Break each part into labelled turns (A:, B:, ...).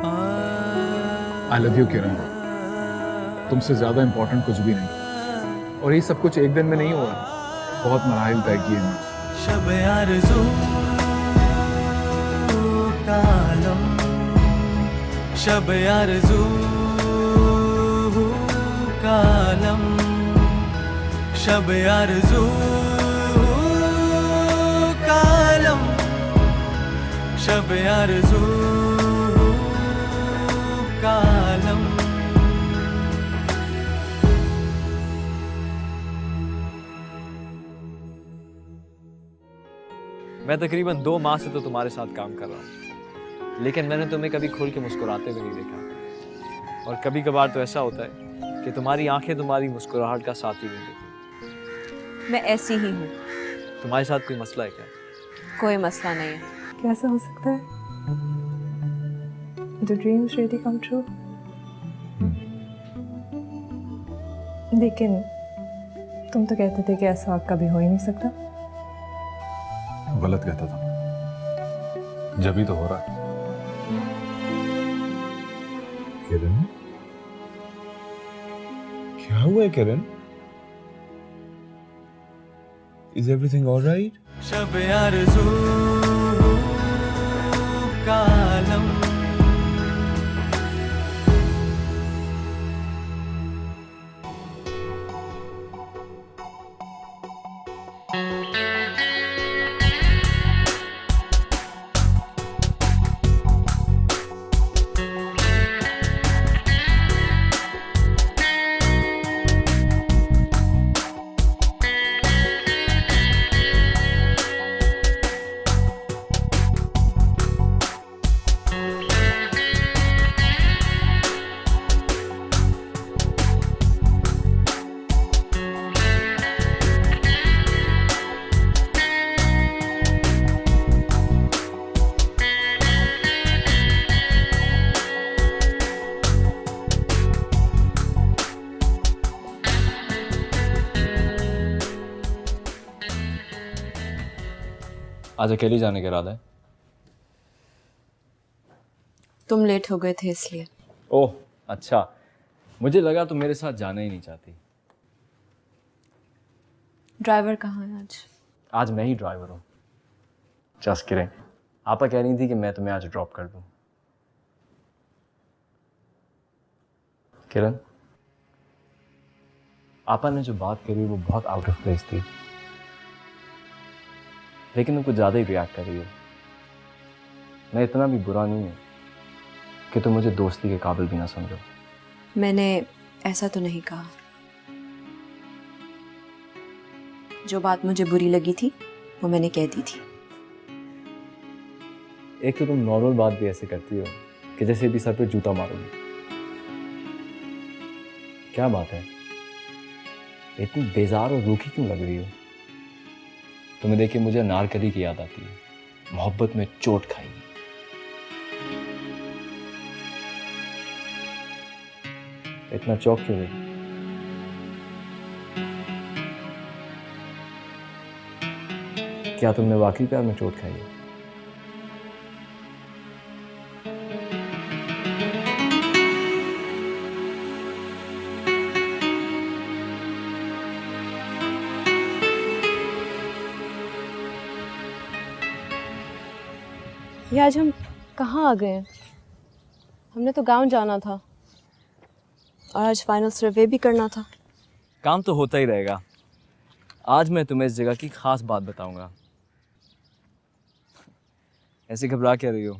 A: I love you किरण, तुमसे ज्यादा important कुछ भी नहीं। और ये सब कुछ एक दिन में नहीं हुआ, बहुत मराहिल तय किए हैं।
B: शब आरज़ू कालम, शब आरज़ू कालम, शब आरज़ू कालम, शब आरज़ू कालम।
C: मैं तकरीबन 2 माह से तो तुम्हारे साथ काम कर रहा हूँ, लेकिन मैंने तुम्हें कभी खुल के मुस्कुराते हुए नहीं देखा। और कभी कभार तो ऐसा होता है कि तुम्हारी आंखें तुम्हारी मुस्कुराहट का साथ ही नहीं देती।
D: मैं ऐसी ही हूँ।
C: तुम्हारे साथ कोई मसला है क्या?
D: कोई मसला नहीं है।
E: कैसा हो सकता है? The dreams really come true. लेकिन तुम तो कहते थे कि ऐसा कभी हो ही नहीं सकता।
A: गलत कहता था, जब ही तो हो रहा है।
F: किरण, क्या हुआ है किरण? Is everything all right?
B: शब आरज़ू कालम,
C: आज अकेली जाने का इरादा है?
D: तुम लेट हो गए थे इसलिए।
C: ओह अच्छा, मुझे लगा तुम मेरे साथ जाना ही नहीं चाहती।
D: ड्राइवर कहाँ है आज?
C: आज मैं ही ड्राइवर हूँ। जस्ट किरण, आपा कह रही थी कि मैं तुम्हें आज ड्रॉप कर दूँ। किरण, आपा ने जो बात करी वो बहुत आउट ऑफ प्लेस थी, लेकिन तुम कुछ ज़्यादा ही रिएक्ट कर रही हो। मैं इतना भी बुरा नहीं हूँ कि तुम मुझे दोस्ती के काबिल भी ना समझो।
D: मैंने ऐसा तो नहीं कहा। जो बात मुझे बुरी लगी थी वो मैंने कह दी थी।
C: एक तो तुम नॉर्मल बात भी ऐसे करती हो कि जैसे भी सर पे जूता मारोगी। क्या बात है, इतनी बेजार और रूखी क्यों लग रही हो? तुम्हें देख के मुझे अनारकली की याद आती है, मोहब्बत में चोट खाई। इतना चौक क्यों गई? क्या तुमने वाकई प्यार में चोट खाई है?
D: ये आज हम कहाँ आ गए? हमने तो गांव जाना था और आज फाइनल सर्वे भी करना था।
C: काम तो होता ही रहेगा। आज मैं तुम्हें इस जगह की खास बात बताऊंगा। ऐसे घबरा क्या रही हो?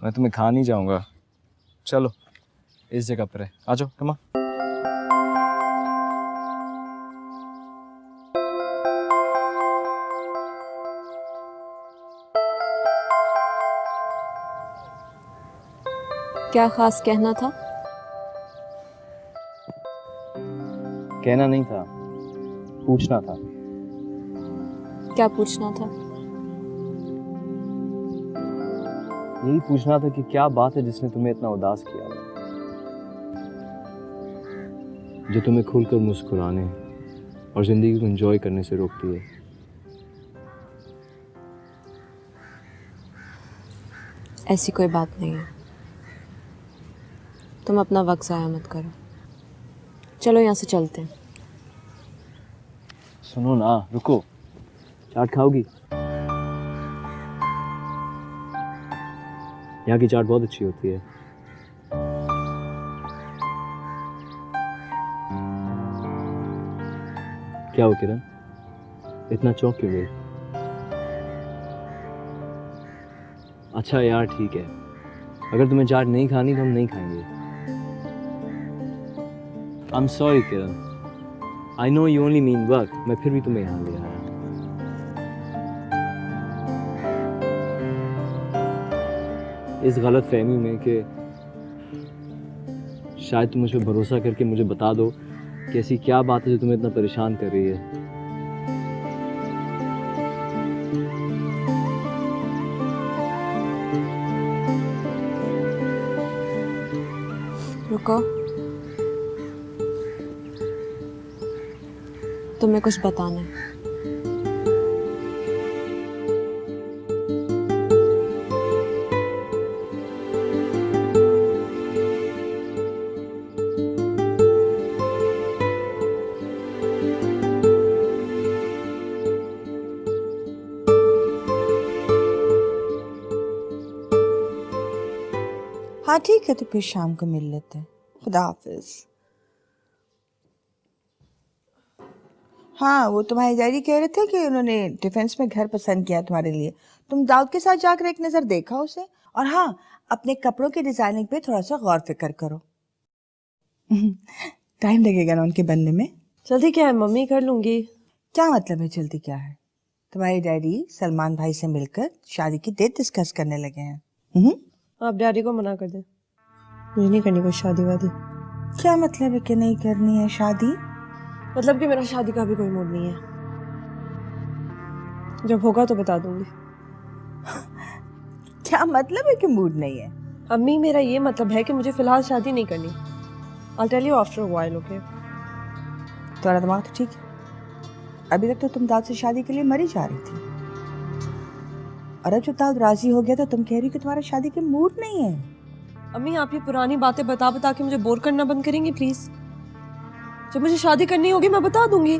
C: मैं तुम्हें खा नहीं जाऊंगा। चलो इस जगह पर है, आ जाओ, कम ऑन।
D: क्या खास कहना था?
C: कहना नहीं था, पूछना था।
D: क्या पूछना था?
C: यही पूछना था कि क्या बात है जिसने तुम्हें इतना उदास किया, जो तुम्हें खुलकर मुस्कुराने और जिंदगी को एंजॉय करने से रोकती है।
D: ऐसी कोई बात नहीं है। तुम अपना वक्त ज़ाया मत करो। चलो यहाँ से चलते हैं।
C: सुनो ना, रुको। चाट खाओगी? यहाँ की चाट बहुत अच्छी होती है। क्या हो किरण, इतना चौंक क्यों गई? अच्छा यार ठीक है, अगर तुम्हें चाट नहीं खानी तो हम नहीं खाएंगे। I am sorry Kiran, I know you only mean work, मैं फिर भी तुम्हें यहाँ ले आया। इस गलत फहमी में कि शायद तुम मुझ पर भरोसा करके मुझे बता दो कि ऐसी क्या बात है जो तुम्हें इतना परेशान कर रही है।
D: रुको, तुम्हें कुछ बताना है।
G: हाँ ठीक है, तो फिर शाम को मिल लेते हैं। खुदा हाफिज। हाँ, वो तुम्हारे डैडी कह रहे थे कि उन्होंने डिफेंस में घर पसंद किया तुम्हारे लिए। तुम दाऊद के साथ जाकर एक नज़र देखा उसे। और हाँ, अपने कपड़ों की डिज़ाइनिंग पे थोड़ा सा गौर फिक्र करो। टाइम लगेगा ना उनके बनने में।
D: जल्दी क्या है, मम्मी कर लूँगी।
G: क्या मतलब है जल्दी क्या है? तुम्हारे डैडी सलमान भाई से मिलकर शादी की डेट डिस्कस करने लगे हैं।
D: आप डैडी को मना कर दें, मुझे नहीं करनी कोई शादी वादी।
G: क्या मतलब है कि नहीं करनी है शादी?
D: मतलब कि मेरा शादी का भी कोई मूड नहीं है। जब होगा तो बता दूंगी।
G: क्या मतलब है कि मूड नहीं है?
D: अम्मी, मेरा ये मतलब है कि मुझे फिलहाल शादी नहीं करनी। I'll tell you after a while, okay?
G: तुम्हारा दिमाग तो ठीक है। अभी तक तो तुम दाऊद से शादी के लिए मरी जा रही थी, और अब जब दाऊद राजी हो गया तो तुम कह रही हो कि तुम्हारा शादी के मूड नहीं है।
D: अम्मी, आप ये पुरानी बातें बता बता के मुझे बोर करना बंद करेंगी प्लीज? जब मुझे शादी करनी होगी मैं बता दूंगी।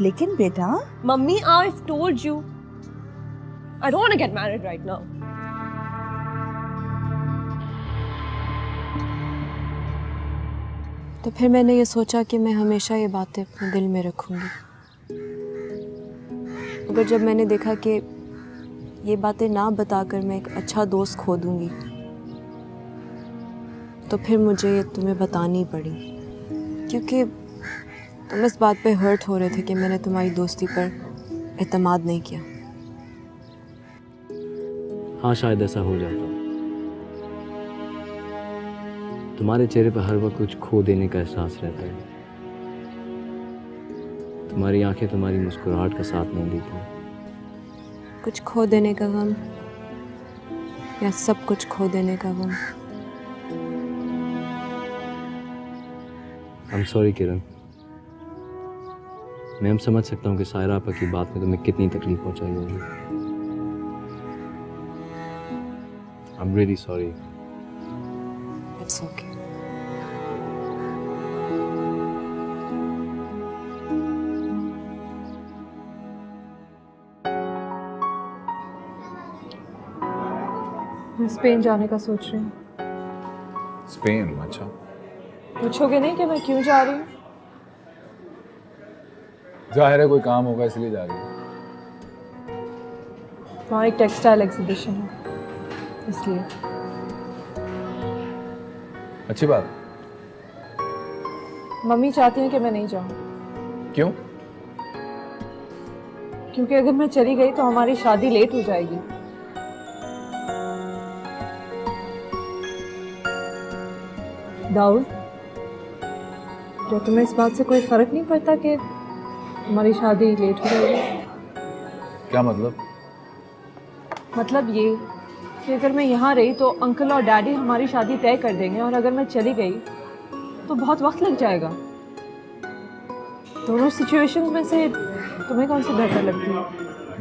G: लेकिन बेटा,
D: mummy, I've told you I don't want to get married right now. तो फिर मैंने ये सोचा कि मैं हमेशा ये बातें अपने दिल में रखूंगी। मगर जब मैंने देखा कि ये बातें ना बताकर मैं एक अच्छा दोस्त खो दूंगी, तो फिर मुझे ये तुम्हें बतानी पड़ी, क्योंकि तुम इस बात पे हर्ट हो रहे थे कि मैंने तुम्हारी दोस्ती पर एतमाद नहीं किया।
C: हाँ, शायद ऐसा हो जाता। तुम्हारे चेहरे पर हर वक्त कुछ खो देने का एहसास रहता है। तुम्हारी आंखें तुम्हारी मुस्कुराहट का साथ नहीं देती।
D: कुछ खो देने का गम या सब कुछ खो देने का गम?
C: I'm sorry किरण, मैं अब समझ सकता हूँ कि सायरा आपा की बात में तुम्हें कितनी तकलीफ पहुंचाई होगी। I'm really sorry.
D: It's okay.
E: मैं स्पेन जाने का सोच रही हूँ।
A: स्पेन? अच्छा।
E: पूछोगे नहीं कि मैं क्यों जा रही हूँ?
A: जाहिर है कोई काम होगा इसलिए जा रही है।
E: वहाँ एक टेक्सटाइल एग्जीबिशन है, इसलिए।
A: अच्छी बात।
E: मम्मी चाहती हैं कि मैं नहीं जाऊँ,
A: क्यों?
E: क्योंकि अगर मैं चली गई तो हमारी शादी लेट हो जाएगी। दाऊद, क्या तुम्हें इस बात से कोई फर्क नहीं पड़ता कि हमारी शादी लेट हो जाएगी?
A: क्या मतलब?
E: मतलब ये कि अगर मैं यहाँ रही तो अंकल और डैडी हमारी शादी तय कर देंगे, और अगर मैं चली गई तो बहुत वक्त लग जाएगा। दोनों सिचुएशंस में से तुम्हें कौन सी बेहतर लगती है?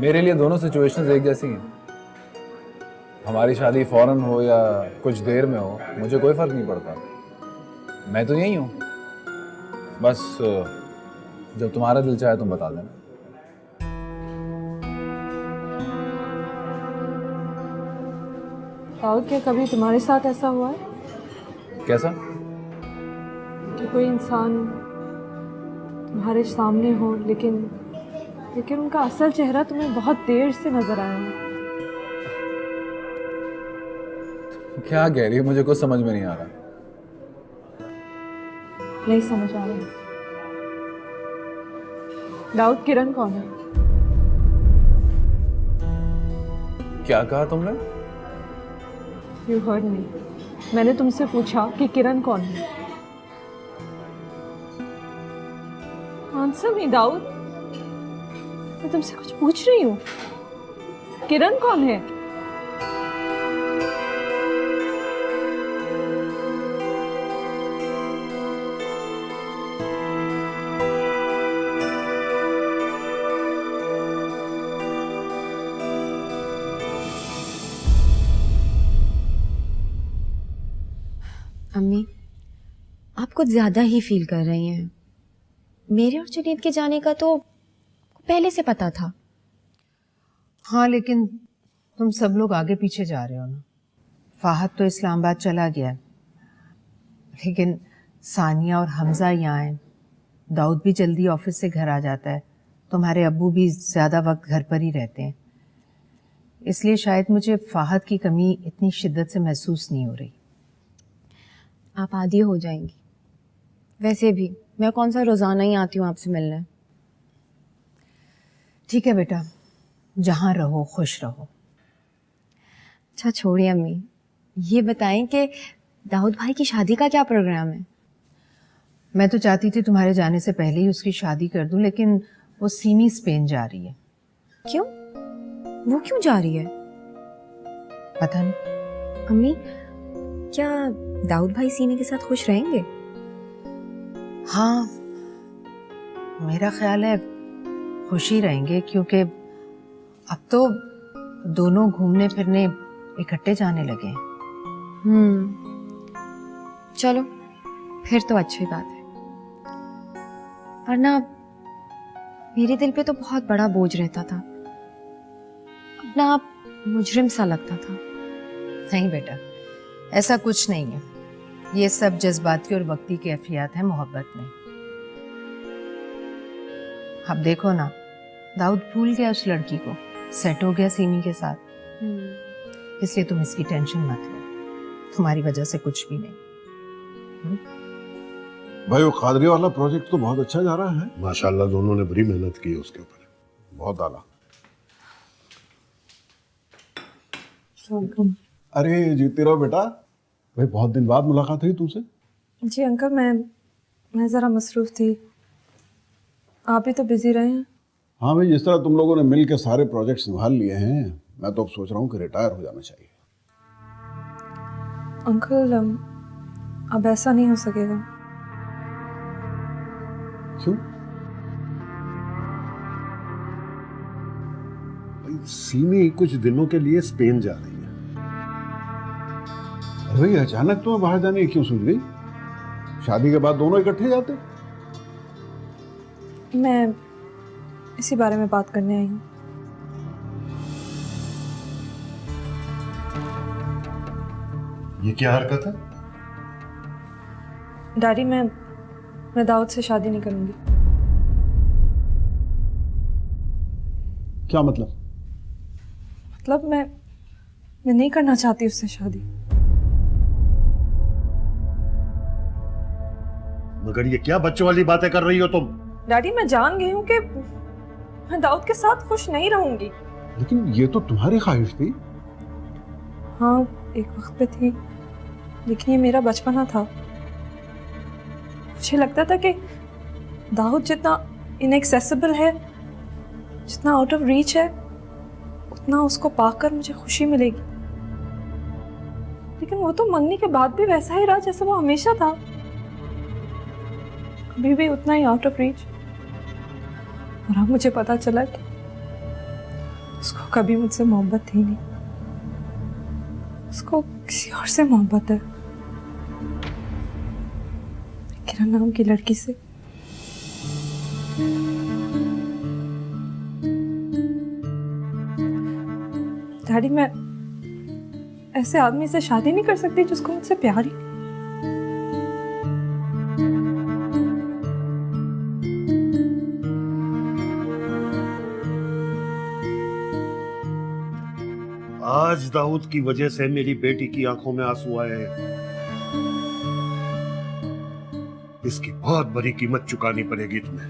A: मेरे लिए दोनों सिचुएशंस एक जैसी हैं। हमारी शादी फौरन हो या कुछ देर में हो, मुझे कोई फर्क नहीं पड़ता। मैं तो यही हूँ, बस जब तुम्हारा दिल चाहे तुम बता देना।
E: और क्या कभी तुम्हारे साथ ऐसा हुआ है
A: कैसा?
E: कि कोई इंसान तुम्हारे सामने हो लेकिन उनका असल चेहरा तुम्हें बहुत देर से नजर आया हो?
A: क्या कह रही है, मुझे कुछ समझ में नहीं आ रहा।
E: नहीं समझ आ रहा। दाऊद, किरण कौन है?
A: क्या कहा तुमने?
E: You heard me. मैंने तुमसे पूछा कि किरण कौन है। आंसर मी दाऊद, मैं तुमसे कुछ पूछ रही हूँ। किरण कौन है?
D: अम्मी, आप कुछ ज़्यादा ही फील कर रही हैं। मेरे और जुनैद के जाने का तो पहले से पता था।
G: हाँ, लेकिन तुम सब लोग आगे पीछे जा रहे हो ना। फाहद तो इस्लामाबाद चला गया, लेकिन सानिया और हमजा यहाँ हैं। दाऊद भी जल्दी ऑफिस से घर आ जाता है। तुम्हारे अब्बू भी ज़्यादा वक्त घर पर ही रहते हैं, इसलिए शायद मुझे फाहद की कमी इतनी शिद्दत से महसूस नहीं हो रही।
D: आप आदी हो जाएंगी। वैसे भी मैं कौन सा रोज़ाना ही आती हूँ आपसे मिलने।
G: ठीक है बेटा, जहाँ रहो खुश रहो।
D: अच्छा छोड़िए अम्मी, ये बताएं कि दाऊद भाई की शादी का क्या प्रोग्राम है?
G: मैं तो चाहती थी तुम्हारे जाने से पहले ही उसकी शादी कर दूं, लेकिन वो सीमी स्पेन जा रही है।
D: क्यों? वो क्यों जा रही है?
G: पता नहीं।
D: अम्मी, क्या दाऊद भाई सीमी के साथ खुश रहेंगे?
G: हाँ, मेरा ख्याल है खुश ही रहेंगे, क्योंकि अब तो दोनों घूमने फिरने इकट्ठे जाने लगे हैं।
D: चलो फिर तो अच्छी बात है, वरना मेरे दिल पे तो बहुत बड़ा बोझ रहता था। अपना आप मुजरिम सा लगता था।
G: नहीं बेटा, ऐसा कुछ नहीं है। ये सब जज्बाती और वक्ती कैफियत है, मोहब्बत नहीं। अब देखो ना, दाऊद भूल गया उस लड़की को, सेट हो गया सीमी के साथ। इसलिए तुम इसकी टेंशन मत लो, तुम्हारी वजह से कुछ भी नहीं।
H: भाई वो कादरी वाला प्रोजेक्ट तो बहुत अच्छा जा रहा है।
I: माशाल्लाह, दोनों ने बड़ी मेहनत की है उसके ऊपर।
H: बहुत आला। अरे जीते रहो बेटा। भाई बहुत दिन बाद मुलाकात हुई तुमसे।
E: जी अंकल, मैं ज़रा मसरूफ़ थी। आप भी तो बिजी रहे हैं।
H: हाँ भाई, जिस तरह तुम लोगों ने मिल के सारे प्रोजेक्ट संभाल लिए हैं, मैं तो अब सोच रहा हूँ कि रिटायर हो जाना चाहिए।
E: अंकल, अब ऐसा नहीं हो सकेगा।
H: क्यों?
I: भाई सीमी कुछ दिनों के लिए स्पेन जा रही है।
H: अरे भाई, अचानक तुम्हें बाहर जाने की क्यों सोच गई? शादी के बाद दोनों इकट्ठे जाते।
E: मैं इसी बारे में बात करने आई हूँ।
I: ये क्या हरकत है?
E: डैडी, मैं दाऊद से शादी नहीं करूंगी।
H: क्या मतलब?
E: मतलब मैं नहीं करना चाहती उससे शादी।
I: मगर ये क्या बच्चों वाली बातें कर रही हो तुम?
E: डैडी, मैं जान गई हूँ कि मैं दाऊद के साथ खुश नहीं रहूंगी।
H: लेकिन ये तो तुम्हारी ख्वाहिश थी।
E: हाँ, एक वक्त पे थी, लेकिन ये मेरा बचपना था। मुझे लगता था कि दाऊद जितना इनएक्सेसिबल है, जितना आउट ऑफ रीच है, उतना उसको पाकर मुझे खुशी मिलेगी। लेकिन वो तो मंगनी के बाद भी वैसा ही रहा जैसा वो हमेशा था, अभी भी उतना ही आउट ऑफ रीच। और अब मुझे पता चला कि उसको कभी मुझसे मोहब्बत थी नहीं, उसको किसी और से मोहब्बत है। किरण नाम की लड़की से। डैडी, मैं ऐसे आदमी से शादी नहीं कर सकती जिसको मुझसे प्यार ही।
I: आज दाऊद की वजह से मेरी बेटी की आंखों में आंसू आए हैं। इसकी बहुत बड़ी कीमत चुकानी पड़ेगी तुम्हें।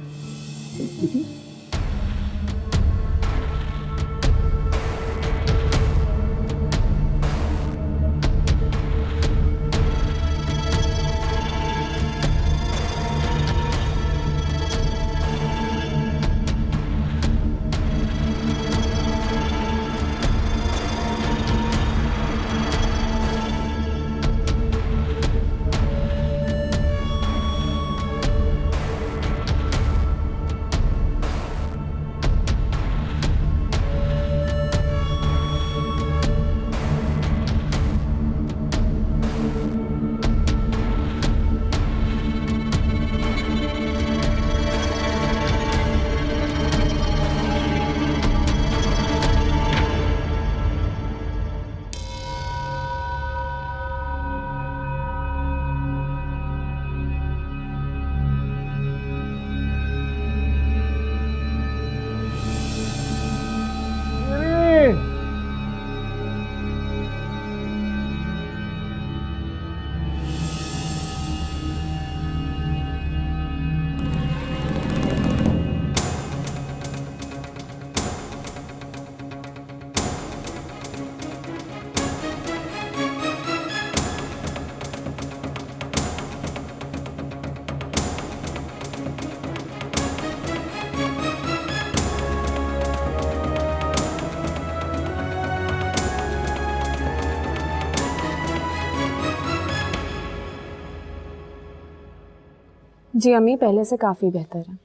E: जी अम्मी, पहले से काफ़ी बेहतर है।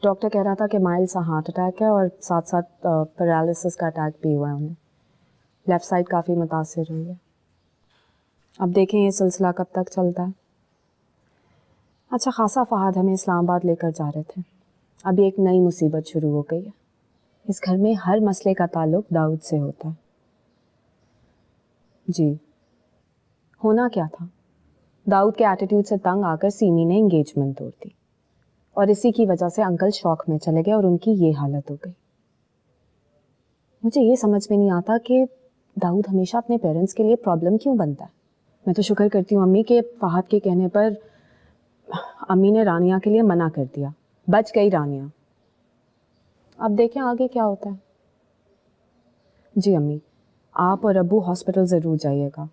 E: डॉक्टर कह रहा था कि माइल्ड सा हार्ट अटैक है और साथ साथ पैरालिसिस का अटैक भी हुआ है उन्हें। लेफ़्ट साइड काफ़ी मुतासिर हुई है। अब देखें ये सिलसिला कब तक चलता है। अच्छा खासा फ़हाद हमें इस्लामाबाद लेकर जा रहे थे। अभी एक नई मुसीबत शुरू हो गई है। इस घर में हर मसले का ताल्लुक दाऊद से होता है। जी, होना क्या था, दाऊद के एटीट्यूड से तंग आकर सीमी ने एंगेजमेंट तोड़ दी और इसी की वजह से अंकल शौक में चले गए और उनकी ये हालत हो गई। मुझे ये समझ में नहीं आता कि दाऊद हमेशा अपने पेरेंट्स के लिए प्रॉब्लम क्यों बनता है। मैं तो शुक्र करती हूँ अम्मी के फ़हाद के कहने पर अम्मी ने रानिया के लिए मना कर दिया, बच गई रानिया। अब देखें आगे क्या होता है। जी अम्मी, आप और अब्बू हॉस्पिटल ज़रूर जाइएगा।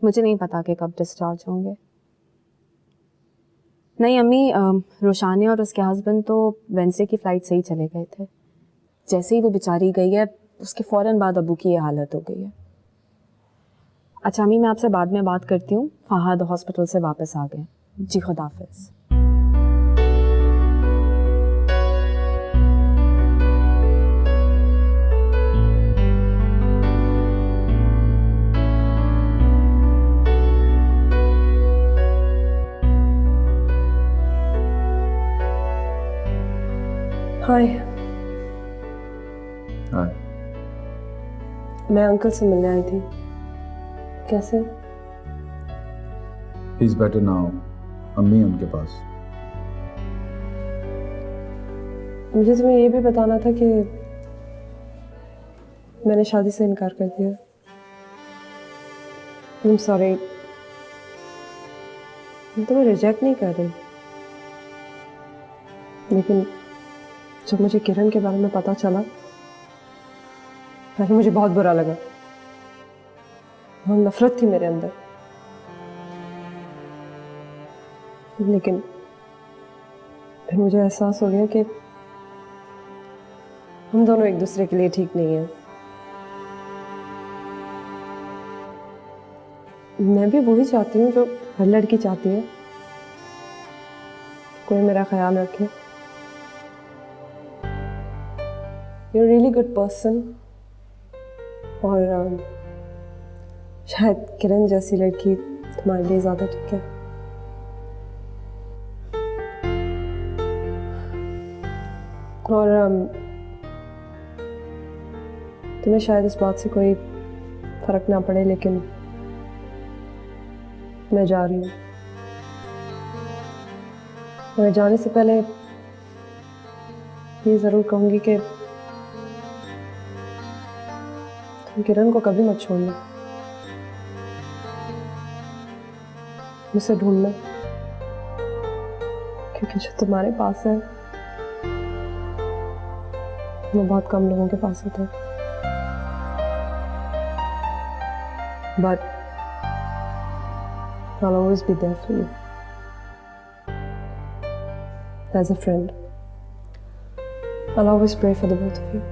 E: मुझे नहीं पता कि कब डिस्चार्ज होंगे। नहीं अम्मी, रोशानिया और उसके हस्बैंड तो वेंसडे की फ़्लाइट से ही चले गए थे। जैसे ही वो बेचारी गई है उसके फ़ौरन बाद अब्बू की ये हालत हो गई है। अच्छा अम्मी, मैं आपसे बाद में बात करती हूँ। फ़हाद हॉस्पिटल से वापस आ गए। जी खुदा हाफ़िज़। हाय।
A: हाय।
E: मैं अंकल से मिलने आई थी। कैसे?
A: He is better now. अम्मी उनके पास।
E: मुझे तुम्हें ये भी बताना था कि मैंने शादी से इनकार कर दिया। I am sorry. मैं तुम्हें रिजेक्ट नहीं कर रही, लेकिन जब मुझे किरण के बारे में पता चला पहले मुझे बहुत बुरा लगा। बहुत नफरत थी मेरे अंदर, लेकिन फिर मुझे एहसास हो गया कि हम दोनों एक दूसरे के लिए ठीक नहीं हैं। मैं भी वही चाहती हूँ जो हर लड़की चाहती है, कोई मेरा ख्याल रखे। You're a really good person और शायद किरण जैसी लड़की तुम्हारे लिए ज़्यादा ठीक है। और तुम्हें शायद इस बात से कोई फर्क ना पड़े, लेकिन मैं जा रही हूँ। मैं जाने से पहले ये जरूर कहूंगी कि तुम किरण को कभी मत छोड़ना, मुझसे ढूंढना, क्योंकि जो तुम्हारे पास है वो बहुत कम लोगों के पास होता है। But I'll always be there for you. As a friend. I'll always pray for the both of you.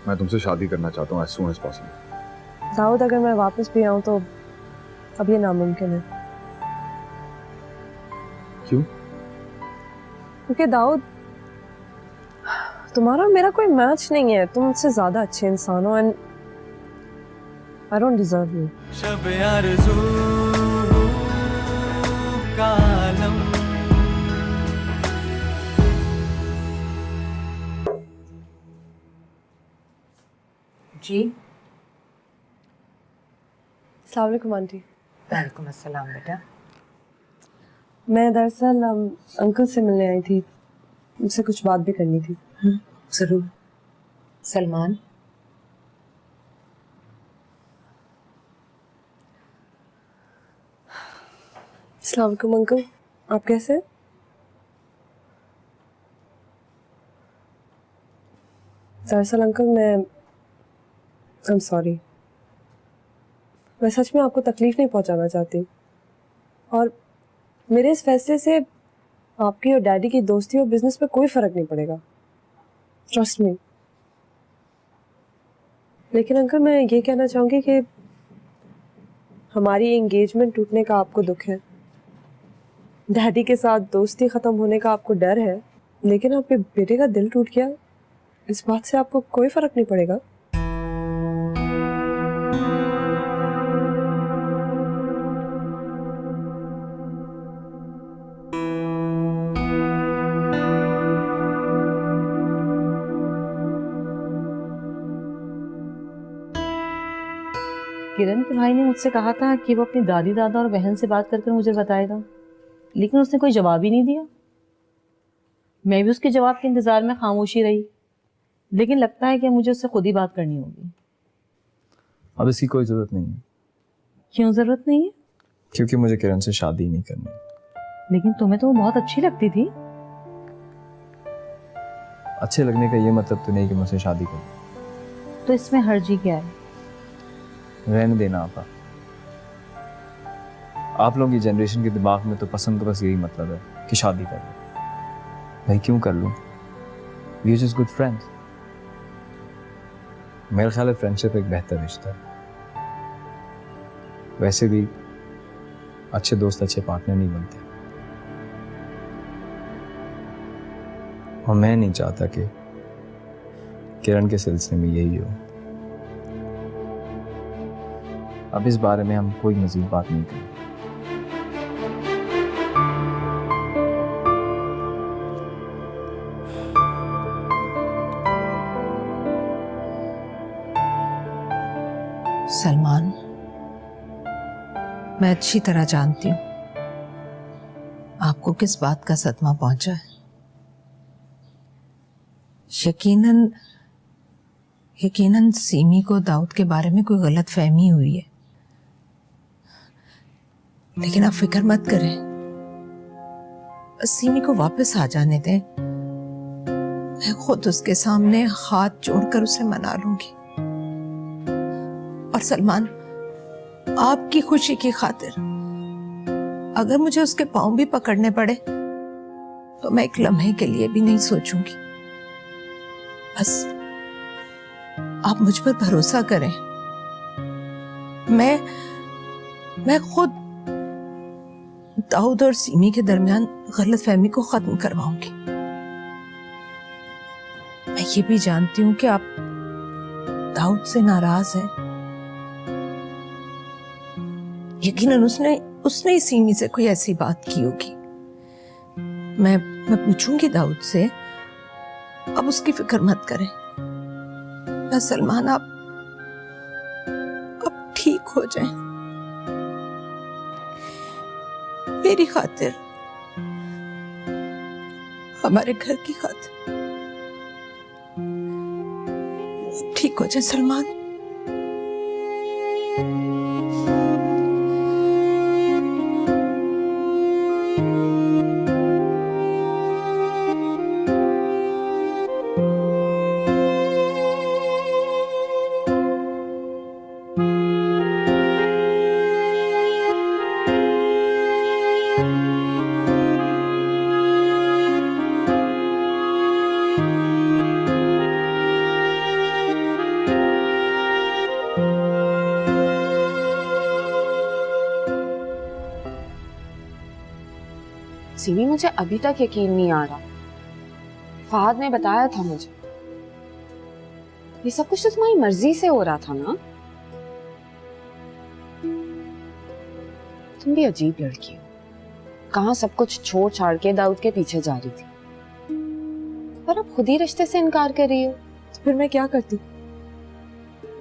A: मैं तुमसे शादी करना चाहता हूँ as soon as possible।
E: Dawood, अगर मैं वापस भी आऊं तो अब ये नामुमकिन है।
A: क्यों?
E: क्योंकि दाऊद, तुम्हारा और मेरा कोई मैच नहीं है। तुम मुझसे ज्यादा अच्छे इंसान हो and I don't deserve you.
B: शब आरज़ू का आलम।
G: जी
E: अस्सलाम वालेकुम आंटी।
G: वालेकुम अस्सलाम बेटा।
E: मैं दरअसल अंकल से मिलने आई थी, मुझसे कुछ बात भी करनी थी।
G: जरूर। सलमान,
E: अस्सलाम वालेकुम अंकल, आप कैसे हैं? दरअसल अंकल मैं सॉरी, मैं सच में आपको तकलीफ नहीं पहुंचाना चाहती, और मेरे इस फैसले से आपकी और डैडी की दोस्ती और बिजनेस पे कोई फर्क नहीं पड़ेगा, ट्रस्ट मी। लेकिन अंकल मैं ये कहना चाहूंगी कि हमारी एंगेजमेंट टूटने का आपको दुख है, डैडी के साथ दोस्ती खत्म होने का आपको डर है, लेकिन आपके बेटे का दिल टूट गया, इस बात से आपको कोई फर्क नहीं पड़ेगा।
J: किरण के भाई ने मुझसे कहा था कि वो अपनी दादी दादा और बहन से बात करके मुझे बताएगा, लेकिन उसने कोई जवाब ही नहीं दिया। मैं भी उसके जवाब के इंतजार में खामोशी रही, लेकिन लगता है कि मुझे उससे खुद ही बात करनी होगी।
C: अब इसकी कोई ज़रूरत नहीं है।
J: क्यों ज़रूरत नहीं है?
C: क्योंकि मुझे किरण से शादी नहीं करनी।
J: लेकिन तुम्हें तो वो बहुत अच्छी लगती थी।
C: अच्छे लगने का ये मतलब तो नहीं कि मुझसे शादी करूं।
J: तो इसमें हर्जी क्या है?
C: रहने देना आपा। आप लोगों की जनरेशन के दिमाग में तो पसंद का बस यही मतलब है कि शादी कर लो। भाई क्यों कर लूं? We are just good friends। मेरा ख्याल है फ्रेंडशिप एक बेहतर रिश्ता है। वैसे भी अच्छे दोस्त अच्छे पार्टनर नहीं बनते, और मैं नहीं चाहता कि किरण के सिलसिले में यही हो। अब इस बारे में हम कोई मज़ीद बात नहीं करें।
G: सलमान, मैं अच्छी तरह जानती हूँ आपको किस बात का सदमा पहुंचा है। यकीनन सीमी को दाऊद के बारे में कोई गलत फहमी हुई है, लेकिन आप फिक्र मत करें, सीमी को वापस आ जाने दें। मैं खुद उसके सामने हाथ जोड़कर उसे मना लूंगी। और सलमान, आपकी खुशी की खातिर अगर मुझे उसके पांव भी पकड़ने पड़े तो मैं एक लम्हे के लिए भी नहीं सोचूंगी। बस आप मुझ पर भरोसा करें। मैं खुद दाऊद और सीमी के दरमियान गलतफहमी को खत्म करवाऊंगी। मैं ये भी जानती हूँ कि आप दाऊद से नाराज हैं। यकीनन उसने ही सीमी से कोई ऐसी बात की होगी। मैं पूछूंगी दाऊद से। अब उसकी फिक्र मत करें। मैं सलमान आप ठीक हो जाएं। मेरी खातिर, हमारे घर की खातिर ठीक हो जाए सलमान।
E: सीमी, मुझे अभी तक यकीन नहीं आ रहा। फहद ने बताया था मुझे। ये सब कुछ तो तुम्हारी मर्जी से हो रहा था ना? तुम भी अजीब लड़की हो। कहाँ सब कुछ छोड़ छाड़ के दाऊद के पीछे जा रही थी, पर अब खुद ही रिश्ते से इनकार कर रही हो। तो फिर मैं क्या करती?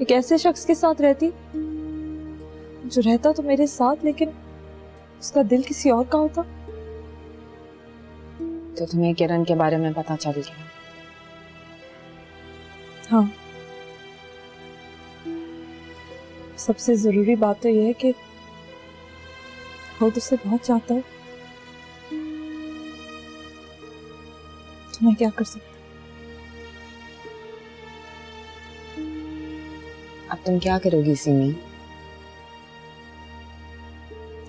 E: एक ऐसे शख्स के साथ रहती जो रहता तो मेरे साथ, लेकिन उसका दिल किसी और का होता। तो तुम्हें किरण के बारे में पता चल गया? हाँ। सबसे जरूरी बात तो यह है कि वो तुझसे बहुत चाहता है। तो मैं क्या कर सकती? अब तुम क्या करोगी सीमी?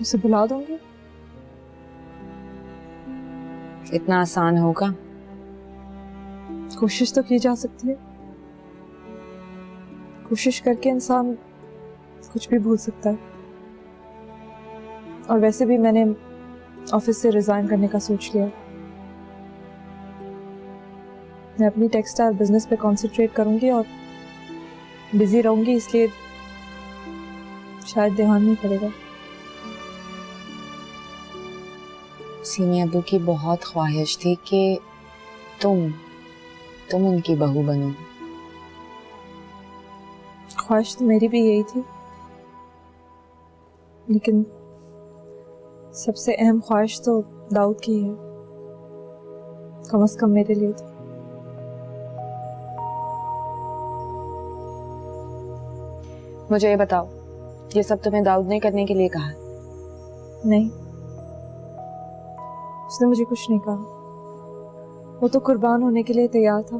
E: उसे बुला दूंगी। इतना आसान होगा? कोशिश तो की जा सकती है। कोशिश करके इंसान कुछ भी भूल सकता है। और वैसे भी मैंने ऑफिस से रिजाइन करने का सोच लिया। मैं अपनी टेक्सटाइल बिजनेस पे कंसंट्रेट करूंगी और बिजी रहूंगी, इसलिए शायद ध्यान नहीं पड़ेगा। सीमी अबू की बहुत ख्वाहिश थी कि तुम उनकी बहू बनो। ख्वाहिश तो मेरी भी यही थी, लेकिन सबसे अहम ख्वाहिश तो दाऊद की है, कम से कम मेरे लिए। तो मुझे ये बताओ, ये सब तुम्हें दाऊद ने करने के लिए कहा? नहीं, उसने मुझे कुछ नहीं कहा। वो तो कुर्बान होने के लिए तैयार था।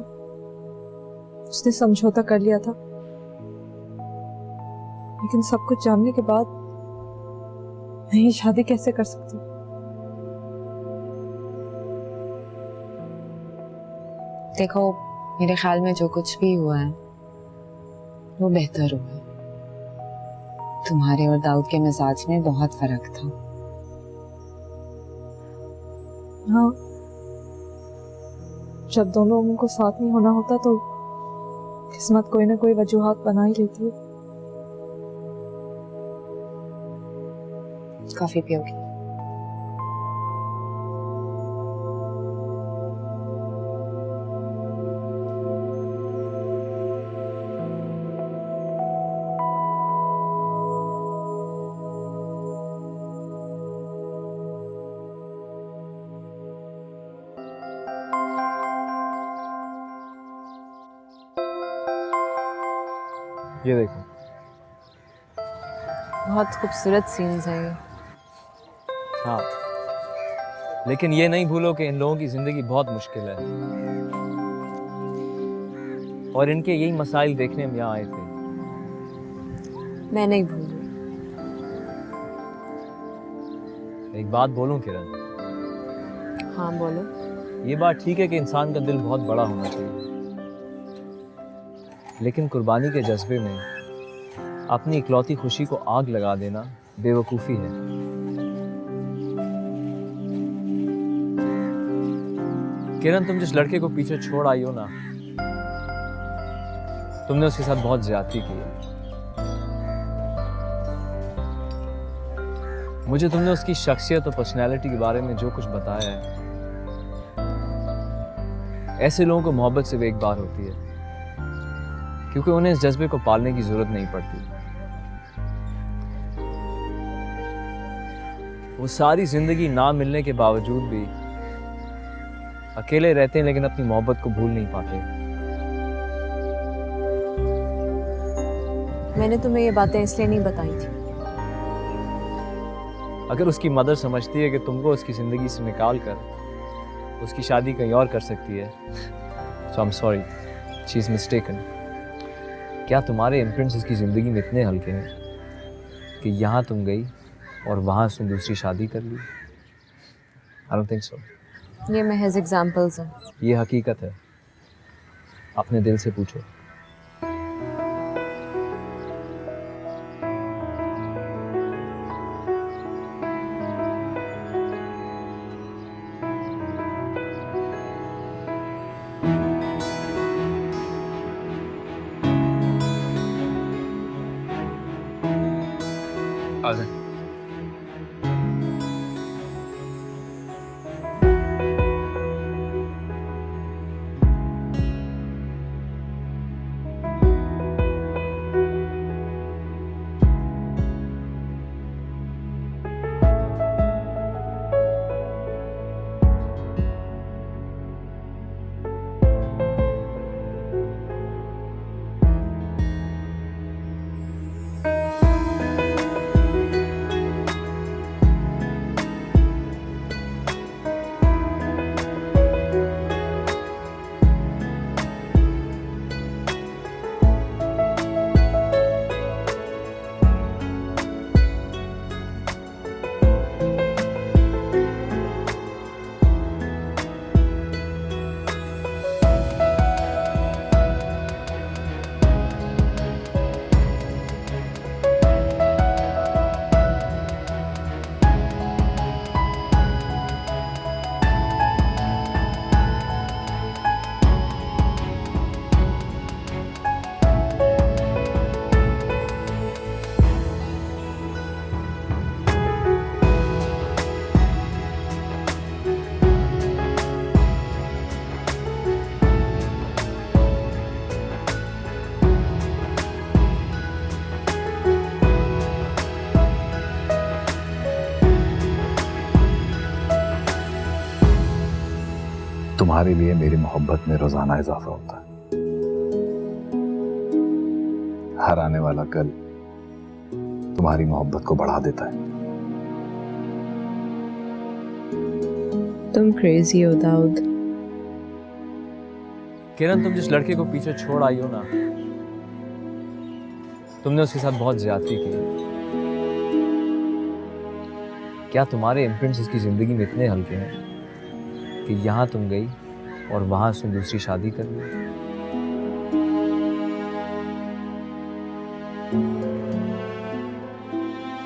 E: उसने समझौता कर लिया था, लेकिन सब कुछ जानने के बाद मैं ये शादी कैसे कर सकती? देखो, मेरे ख्याल में जो कुछ भी हुआ है वो बेहतर हुआ है। तुम्हारे और दाऊद के मिजाज में बहुत फर्क था। हाँ, जब दोनों लोगों को साथ नहीं होना होता तो किस्मत कोई ना कोई वजूहात बना ही लेती है। कॉफी पियोगी?
C: ये देखो,
E: बहुत खूबसूरत सीन्स है ये।
C: हाँ, लेकिन ये नहीं भूलो कि इन लोगों की जिंदगी बहुत मुश्किल है और इनके यही मसाइल देखने हम यहाँ आए थे।
E: मैं नहीं भूलूं।
C: एक बात बोलूं किरण?
E: हाँ बोलो।
C: ये बात ठीक है कि इंसान का दिल बहुत बड़ा होना चाहिए, लेकिन कुर्बानी के जज्बे में अपनी इकलौती खुशी को आग लगा देना बेवकूफ़ी है। किरण, तुम जिस लड़के को पीछे छोड़ आई हो ना, तुमने उसके साथ बहुत ज्यादती की है। मुझे तुमने उसकी शख्सियत और पर्सनैलिटी के बारे में जो कुछ बताया है, ऐसे लोगों को मोहब्बत सिर्फ एक बार होती है, क्योंकि उन्हें इस जज्बे को पालने की जरूरत नहीं पड़ती। वो सारी जिंदगी ना मिलने के बावजूद भी अकेले रहते हैं, लेकिन अपनी मोहब्बत को भूल नहीं पाते।
E: मैंने तुम्हें ये बातें इसलिए नहीं बताई थी।
C: अगर उसकी मदर समझती है कि तुमको उसकी जिंदगी से निकाल कर उसकी शादी कहीं और कर सकती है, so I'm sorry, she is mistaken। क्या तुम्हारे इम्प्रिंट्स उसकी ज़िंदगी में इतने हल्के हैं कि यहाँ तुम गई और वहाँ उसने दूसरी शादी कर ली? I don't think so।
E: ये महज एग्जाम्पल्स हैं।
C: ये हकीकत है, अपने दिल से पूछो।
A: आ जाए। तुम्हारे लिए मेरी मोहब्बत में रोजाना इजाफा होता है। हर आने वाला कल तुम्हारी मोहब्बत को बढ़ा देता है।
E: तुम क्रेजी हो दाऊद।
C: किरण, तुम जिस लड़के को पीछे छोड़ आई हो ना, तुमने उसके साथ बहुत ज्यादती की है। क्या तुम्हारे इम्प्रिंट्स उसकी जिंदगी में इतने हल्के हैं कि यहाँ तुम गई और वहाँ उसने दूसरी शादी कर ली?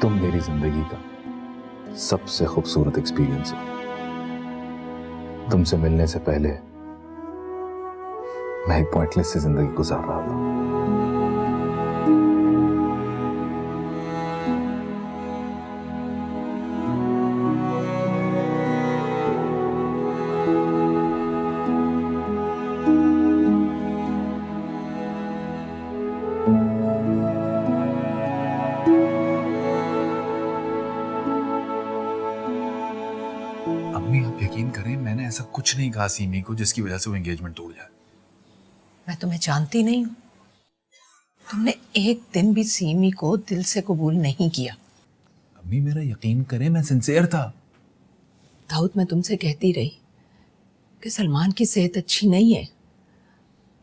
A: तुम मेरी जिंदगी का सबसे खूबसूरत एक्सपीरियंस हो। तुमसे मिलने से पहले मैं एक पॉइंटलेस सी जिंदगी गुजार रहा था।
K: अम्मी, आप यकीन करें, मैंने ऐसा कुछ नहीं कहा सीमी को जिसकी वजह से वो एंगेजमेंट टूट जाए।
G: मैं तुम्हें जानती नहीं हूँ। तुमने एक दिन भी सीमी को दिल से कबूल नहीं किया।
K: अम्मी, मेरा यकीन करें, मैं सिंसियर था।
G: दाऊद, मैं तुमसे कहती रही कि सलमान की सेहत अच्छी नहीं है।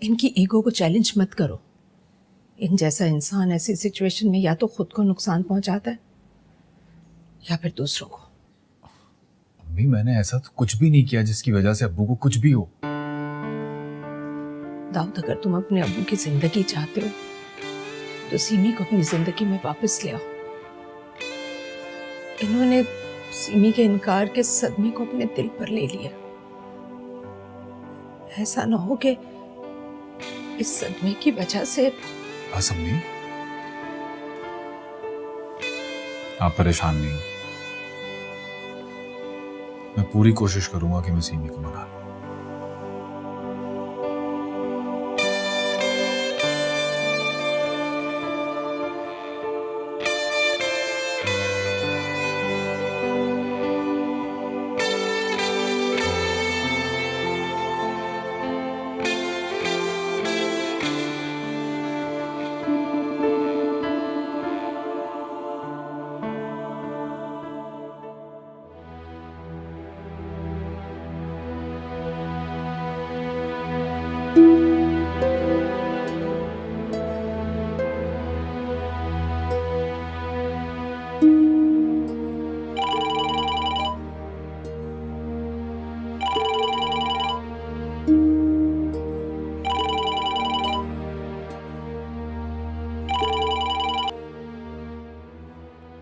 G: इनकी ईगो को चैलेंज मत करो। इन जैसा इंसान ऐसी सिचुएशन में या तो खुद को नुकसान पहुंचाता है या फिर दूसरों को।
K: अम्मी, मैंने ऐसा तो कुछ भी नहीं किया जिसकी वजह से अब्बू को कुछ भी हो।
G: दाऊद, अगर तुम अपने अब्बू की जिंदगी चाहते हो तो सीमी को अपनी जिंदगी में वापस ले आओ। इन्होंने सीमी के इनकार के सदमे को अपने दिल पर ले लिया। ऐसा ना हो कि इस सदमे की वजह से।
K: बस अम्मी, आप परेशान नहीं हो। मैं पूरी कोशिश करूंगा कि मैं सीमी को मना लूं।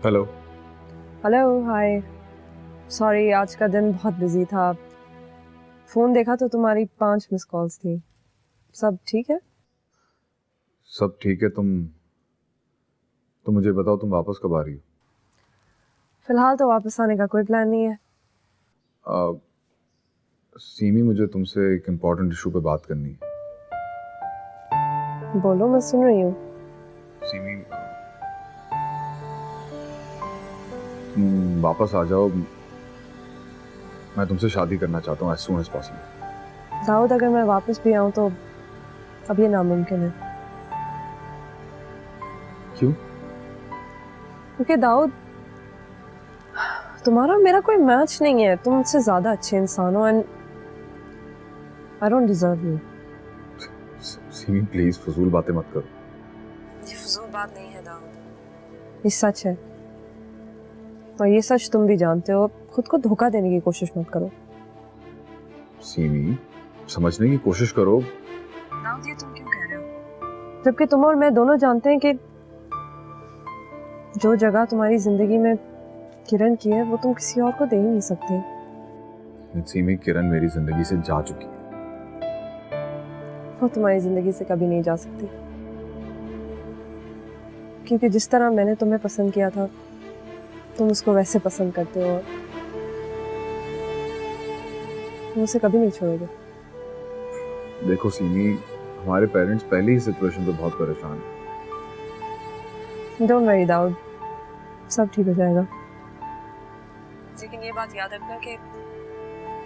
F: हेलो।
E: हेलो, हाय। सॉरी, आज का दिन बहुत बिजी था। फ़ोन देखा तो तुम्हारी 5 मिस कॉल्स थी। सब ठीक है?
A: सब ठीक है। तुम मुझे बताओ, तुम वापस कब आ रही हो?
E: फिलहाल तो वापस आने का कोई प्लान नहीं है।
A: सीमी, मुझे तुमसे एक इम्पोर्टेंट इशू पे बात करनी है।
E: बोलो, मैं सुन रही हूँ।
A: सीमी, तुम वापस आ जाओ। मैं तुमसे शादी करना चाहता हूँ as soon as possible।
E: Dawood, अगर मैं वापस भी आऊँ तो अब ये नामुमकिन है।
A: क्यों?
E: क्योंकि दाऊद, तुम्हारा मेरा कोई मैच नहीं है। तुम मुझसे ज्यादा अच्छे इंसान हो and I don't deserve you.
A: Semi, please फजूल बातें मत करो।
E: ये फजूल बात नहीं है दाऊद, ये सच है। और ये सच तुम भी जानते हो। खुद को धोखा देने की कोशिश मत करो।
A: सीमी, समझने की कोशिश करो।
E: दाऊद, ये तुम क्यों कह रहे हो? जबकि तुम और मैं दोनों जानते हैं कि जो जगह तुम्हारी जिंदगी में किरण की है वो तुम किसी और को दे ही नहीं सकते।
A: सीमी, किरण मेरी जिंदगी से जा चुकी है।
E: वो तुम्हारी जिंदगी से कभी नहीं जा सकती, क्योंकि जिस तरह मैंने तुम्हें पसंद किया था तुम उसको वैसे पसंद करते हो और तुम उसे कभी नहीं छोड़ोगे।
A: देखो सीमी, हमारे पेरेंट्स पहले ही सिचुएशन पे बहुत परेशान हैं।
E: डोंट वरी दाऊद, सब ठीक हो जाएगा। लेकिन ये बात याद रखना कि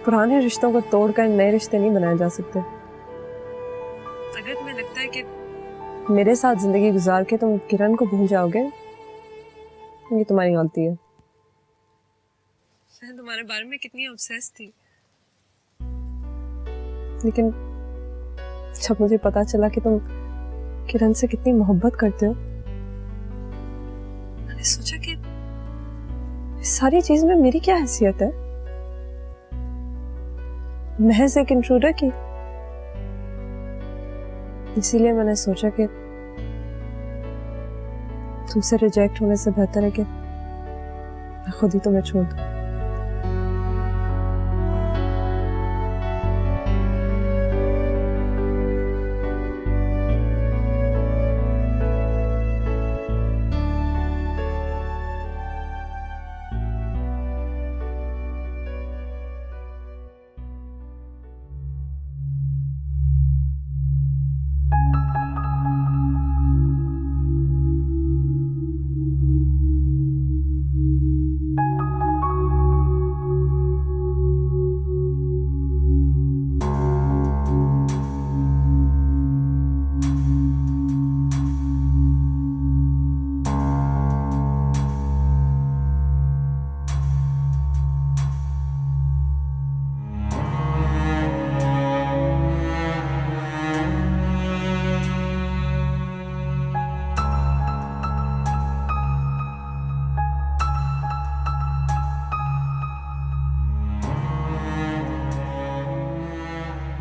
E: पुराने रिश्तों को तोड़कर नए रिश्ते नहीं बनाए जा सकते। अगर तुम्हें लगता है कि मेरे साथ जिंदगी गुजार के तुम किरण को भूल जाओगे, ये तुम्हारी गलती है। मैं तुम्हारे बारे में कितनी ऑब्सेस थी, लेकिन जब मुझे पता चला कि तुम किरण से कितनी मोहब्बत करते हो, मैंने सोचा कि इस सारी चीज में मेरी क्या हैसियत है। महज एक इंट्रूडर की। इसीलिए मैंने सोचा कि तुमसे रिजेक्ट होने से बेहतर है कि मैं खुद ही तुम्हें छोड़ दूं।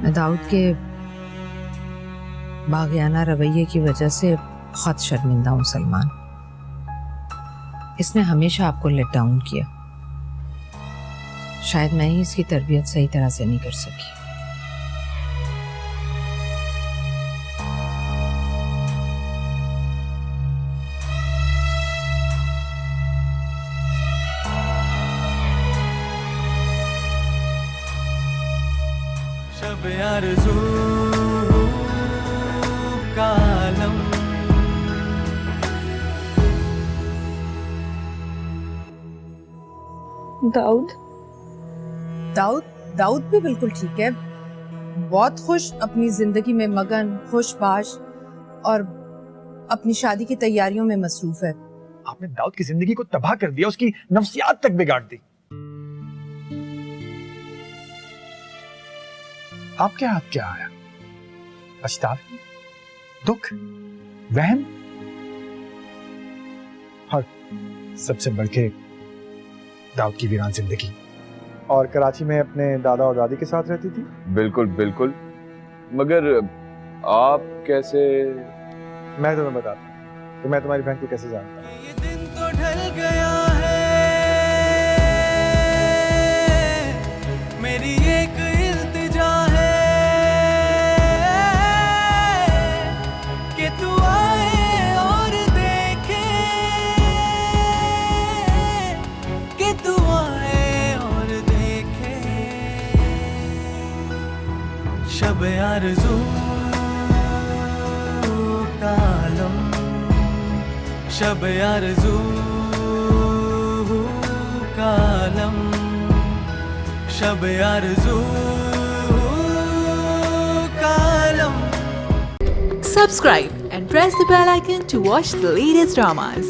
G: मैं दाऊद के बागियाना रवैये की वजह से बहुत शर्मिंदा हूँ सलमान। इसने हमेशा आपको लेट डाउन किया। शायद मैं ही इसकी तरबियत सही तरह से नहीं कर सकी।
B: शब आरज़ू का आलम,
E: दाऊद
G: दाऊद भी बिल्कुल ठीक है, बहुत खुश, अपनी जिंदगी में मगन, खुशबाश और अपनी शादी की तैयारियों में मसरूफ है।
L: आपने दाऊद की जिंदगी को तबाह कर दिया, उसकी नफ्सियात तक बिगाड़ दी। आपके हाथ क्या आया? पछतावा, दुख, वहम और सबसे बढ़ के दाऊद की वीरान जिंदगी। और कराची में अपने दादा और दादी के साथ रहती थी?
F: बिल्कुल बिल्कुल, मगर आप कैसे?
L: मैं तुम्हें बताता हूँ कि मैं तुम्हारी बहन को कैसे जानता हूँ।
B: ये दिन तो ढल गया है, मेरी एक इल्तिजा है कि तू आए और देखे, कि तू आए और देखे। शब आरज़ू का आलम, शब आरज़ू का आलम, शब आरज़ू का आलम।
M: Subscribe and press the bell icon to watch the latest dramas.